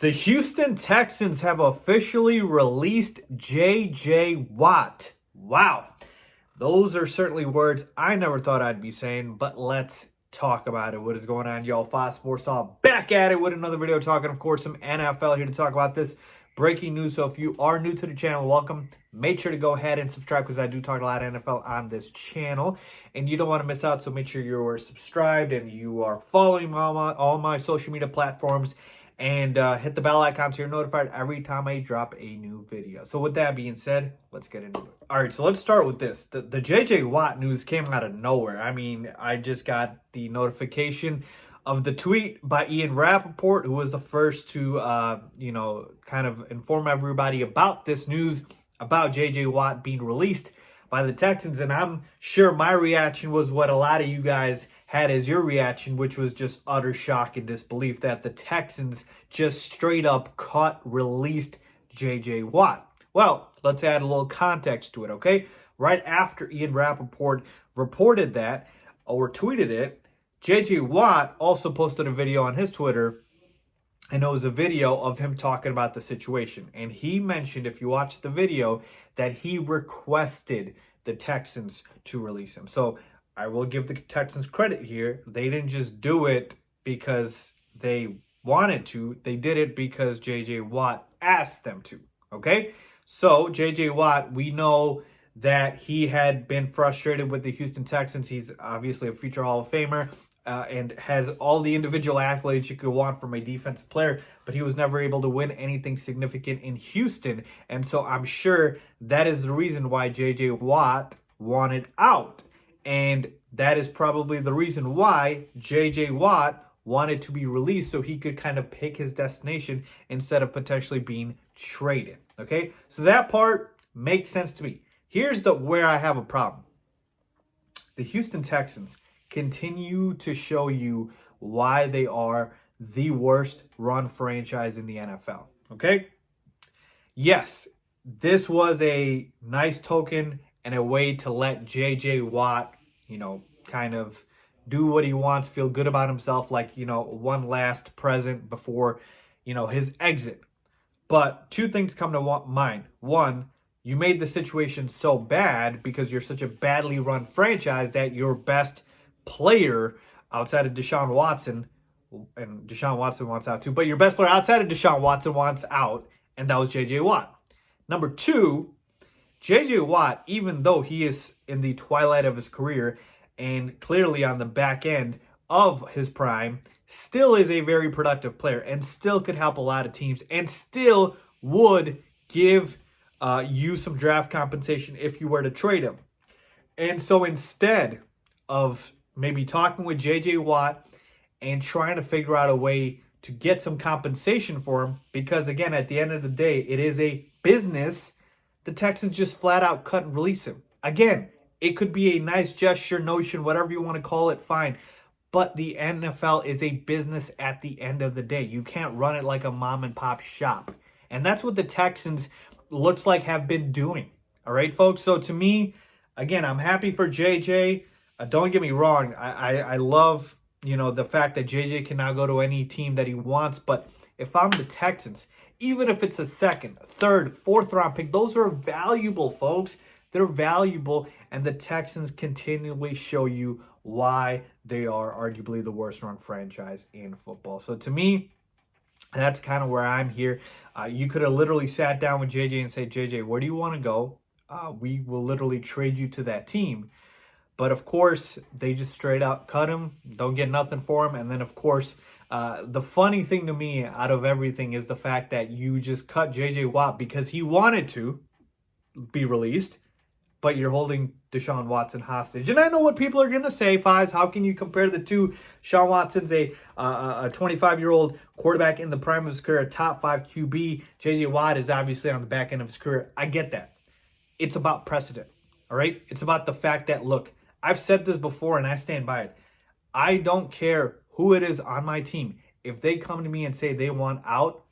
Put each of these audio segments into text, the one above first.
The Houston Texans have officially released J.J. Watt. Wow. Those are certainly words I never thought I'd be saying, but let's talk about it. What is going on, y'all? Faiz Sports Talk back at it with another video talking, of course, some NFL here to talk about this breaking news. So if you are new to the channel, welcome. Make sure to go ahead and subscribe because I do talk a lot of NFL on this channel, and you don't want to miss out. So make sure you're subscribed and you are following all my social media platforms. And hit the bell icon so you're notified every time I drop a new video. So with that being said, let's get into it. All right, so let's start with this. The J.J. Watt news came out of nowhere. I mean, I just got the notification of the tweet by Ian Rappaport, who was the first to, kind of inform everybody about this news about J.J. Watt being released by the Texans. And I'm sure my reaction was what a lot of you guys had as your reaction, which was just utter shock and disbelief that the Texans just straight up released J.J. Watt. Well, let's add a little context to it, okay? Right after Ian Rappaport reported that or tweeted it, J.J. Watt also posted a video on his Twitter, and it was a video of him talking about the situation. And he mentioned, if you watch the video, that he requested the Texans to release him. So I will give the Texans credit here. They didn't just do it because they wanted to. They did it because J.J. Watt asked them to, okay? So J.J. Watt, we know that he had been frustrated with the Houston Texans. He's obviously a future Hall of Famer and has all the individual accolades you could want from a defensive player, but he was never able to win anything significant in Houston. And so I'm sure that is the reason why J.J. Watt wanted out. And that is probably the reason why J.J. Watt wanted to be released, so he could kind of pick his destination instead of potentially being traded. Okay, so that part makes sense to me. Here's where I have a problem. The Houston Texans continue to show you why they are the worst run franchise in the NFL. Okay, yes, this was a nice token and a way to let J.J. Watt, kind of do what he wants, feel good about himself, like, one last present before, his exit. But two things come to mind. One, you made the situation so bad because you're such a badly run franchise that your best player outside of Deshaun Watson, and Deshaun Watson wants out too, but your best player outside of Deshaun Watson wants out, and that was J.J. Watt. Number two, J.J. Watt, even though he is in the twilight of his career and clearly on the back end of his prime, still is a very productive player and still could help a lot of teams and still would give you some draft compensation if you were to trade him. And so instead of maybe talking with J.J. Watt and trying to figure out a way to get some compensation for him, because again, at the end of the day, it is a business, the Texans just flat out cut and release him. Again, it could be a nice gesture, notion, whatever you want to call it, fine. But the NFL is a business at the end of the day. You can't run it like a mom and pop shop. And that's what the Texans looks like have been doing. All right, folks? So to me, again, I'm happy for JJ. Don't get me wrong. I love, the fact that JJ can now go to any team that he wants. But if I'm the Texans, even if it's a second, third, fourth round pick, those are valuable, folks. They're valuable, and the Texans continually show you why they are arguably the worst run franchise in football. So to me, that's kind of where I'm here. You could have literally sat down with JJ and said, JJ, where do you want to go? We will literally trade you to that team. But of course, they just straight out cut him, don't get nothing for him. And then, of course, the funny thing to me out of everything is the fact that you just cut J.J. Watt because he wanted to be released, but you're holding Deshaun Watson hostage. And I know what people are going to say, Faiz, how can you compare the two? Deshaun Watson's a 25-year-old quarterback in the prime of his career, a top 5 QB. J.J. Watt is obviously on the back end of his career. I get that. It's about precedent, all right? It's about the fact that, look, I've said this before and I stand by it. I don't care who it is on my team. If they come to me and say they want out,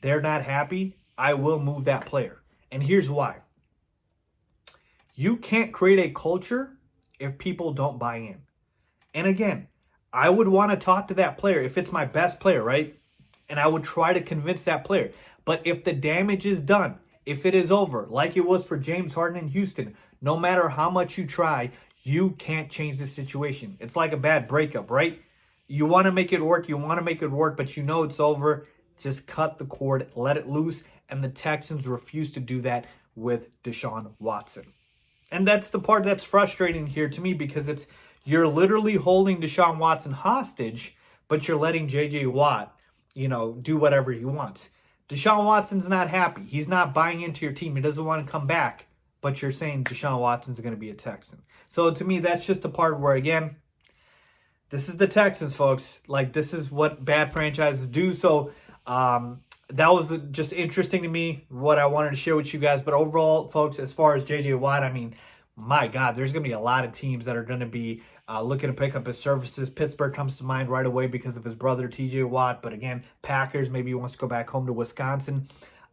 they're not happy, I will move that player. And here's why. You can't create a culture if people don't buy in. And again, I would want to talk to that player if it's my best player, right? And I would try to convince that player. But if the damage is done, if it is over, like it was for James Harden in Houston, no matter how much you try, you can't change the situation. It's like a bad breakup, right? You want to make it work, but you know it's over. Just cut the cord, let it loose. And the Texans refuse to do that with Deshaun Watson. And that's the part that's frustrating here to me, because you're literally holding Deshaun Watson hostage, but you're letting J.J. Watt, do whatever he wants. Deshaun Watson's not happy. He's not buying into your team. He doesn't want to come back, but you're saying Deshaun Watson's going to be a Texan. So to me, that's just the part where, again, this is the Texans, folks. Like, this is what bad franchises do. So that was just interesting to me, what I wanted to share with you guys. But overall, folks, as far as J.J. Watt, I mean, my God, there's going to be a lot of teams that are going to be looking to pick up his services. Pittsburgh comes to mind right away because of his brother, T.J. Watt. But again, Packers, maybe he wants to go back home to Wisconsin.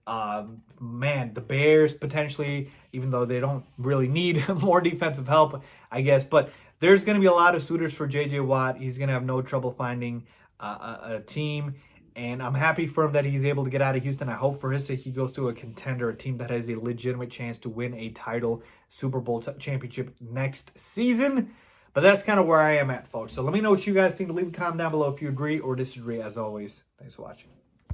The Bears potentially, even though they don't really need more defensive help, I guess. But there's going to be a lot of suitors for J.J. Watt. He's going to have no trouble finding a team. And I'm happy for him that he's able to get out of Houston. I hope for his sake he goes to a contender, a team that has a legitimate chance to win a title, Super Bowl championship next season. But that's kind of where I am at, folks. So let me know what you guys think. Leave a comment down below if you agree or disagree. As always, thanks for watching.